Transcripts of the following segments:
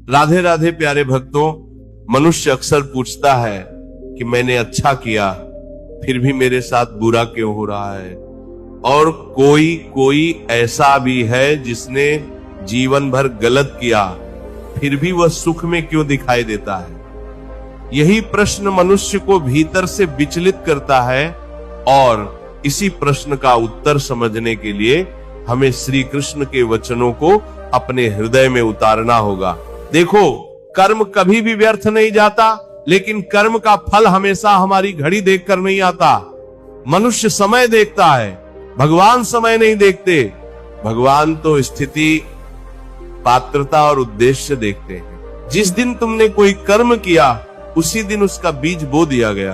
राधे राधे प्यारे भक्तों, मनुष्य अक्सर पूछता है कि मैंने अच्छा किया फिर भी मेरे साथ बुरा क्यों हो रहा है। और कोई ऐसा भी है जिसने जीवन भर गलत किया फिर भी वह सुख में क्यों दिखाई देता है। यही प्रश्न मनुष्य को भीतर से विचलित करता है और इसी प्रश्न का उत्तर समझने के लिए हमें श्री कृष्ण के वचनों को अपने हृदय में उतारना होगा। देखो, कर्म कभी भी व्यर्थ नहीं जाता, लेकिन कर्म का फल हमेशा हमारी घड़ी देखकर नहीं आता। मनुष्य समय देखता है, भगवान समय नहीं देखते। भगवान तो स्थिति, पात्रता और उद्देश्य देखते हैं। जिस दिन तुमने कोई कर्म किया उसी दिन उसका बीज बो दिया गया।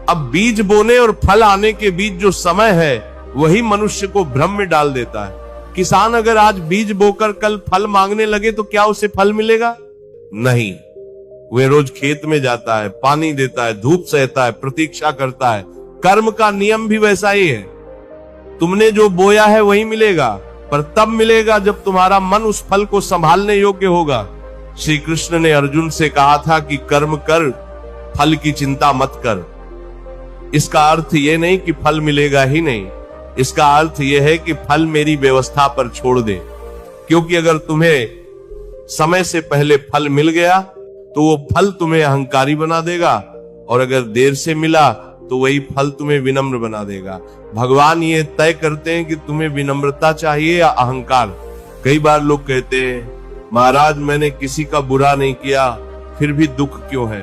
अब बीज बोने और फल आने के बीच जो समय है वही मनुष्य को भ्रम में डाल देता है। किसान अगर आज बीज बोकर कल फल मांगने लगे तो क्या उसे फल मिलेगा? नहीं। वे रोज खेत में जाता है, पानी देता है, धूप सहता है, प्रतीक्षा करता है। कर्म का नियम भी वैसा ही है। तुमने जो बोया है वही मिलेगा, पर तब मिलेगा जब तुम्हारा मन उस फल को संभालने योग्य होगा। श्री कृष्ण ने अर्जुन से कहा था कि कर्म कर, फल की चिंता मत कर। इसका अर्थ यह नहीं कि फल मिलेगा ही नहीं, इसका अर्थ यह है कि फल मेरी व्यवस्था पर छोड़ दे। क्योंकि अगर तुम्हें समय से पहले फल मिल गया तो वो फल तुम्हें अहंकारी बना देगा, और अगर देर से मिला तो वही फल तुम्हें विनम्र बना देगा। भगवान ये तय करते हैं कि तुम्हें विनम्रता चाहिए या अहंकार। कई बार लोग कहते हैं, महाराज मैंने किसी का बुरा नहीं किया फिर भी दुख क्यों है?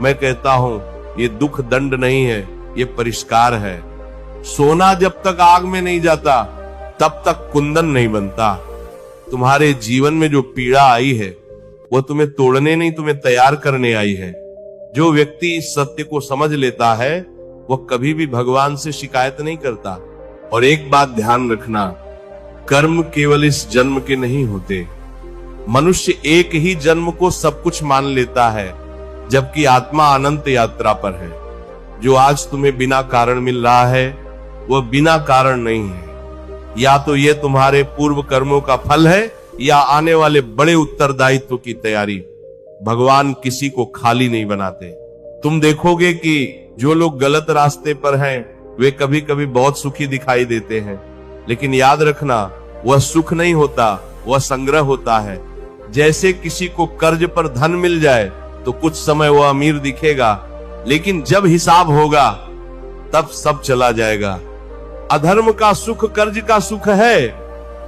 मैं कहता हूं, ये दुख दंड नहीं है, ये परिष्कार है। सोना जब तक आग में नहीं जाता तब तक कुंदन नहीं बनता। तुम्हारे जीवन में जो पीड़ा आई है वो तुम्हें तोड़ने नहीं, तुम्हें तैयार करने आई है। जो व्यक्ति इस सत्य को समझ लेता है वह कभी भी भगवान से शिकायत नहीं करता। और एक बात ध्यान रखना, कर्म केवल इस जन्म के नहीं होते। मनुष्य एक ही जन्म को सब कुछ मान लेता है, जबकि आत्मा अनंत यात्रा पर है। जो आज तुम्हें बिना कारण मिल रहा है वह बिना कारण नहीं है। या तो ये तुम्हारे पूर्व कर्मों का फल है या आने वाले बड़े उत्तरदायित्व की तैयारी। भगवान किसी को खाली नहीं बनाते। तुम देखोगे कि जो लोग गलत रास्ते पर हैं वे कभी कभी बहुत सुखी दिखाई देते हैं, लेकिन याद रखना वह सुख नहीं होता, वह संग्रह होता है। जैसे किसी को कर्ज पर धन मिल जाए तो कुछ समय वह अमीर दिखेगा, लेकिन जब हिसाब होगा तब सब चला जाएगा। अधर्म का सुख कर्ज का सुख है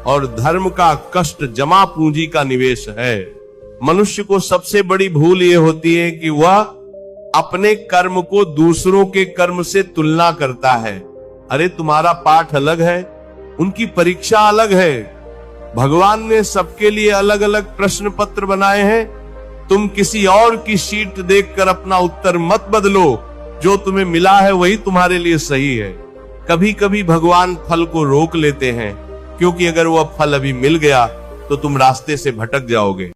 और धर्म का कष्ट जमा पूंजी का निवेश है। मनुष्य को सबसे बड़ी भूल यह होती है कि वह अपने कर्म को दूसरों के कर्म से तुलना करता है। अरे तुम्हारा पाठ अलग है, उनकी परीक्षा अलग है। भगवान ने सबके लिए अलग अलग प्रश्न पत्र बनाए हैं। तुम किसी और की शीट देखकर अपना उत्तर मत बदलो। जो तुम्हें मिला है वही तुम्हारे लिए सही है। कभी कभी भगवान फल को रोक लेते हैं, क्योंकि अगर वह फल अभी मिल गया तो तुम रास्ते से भटक जाओगे।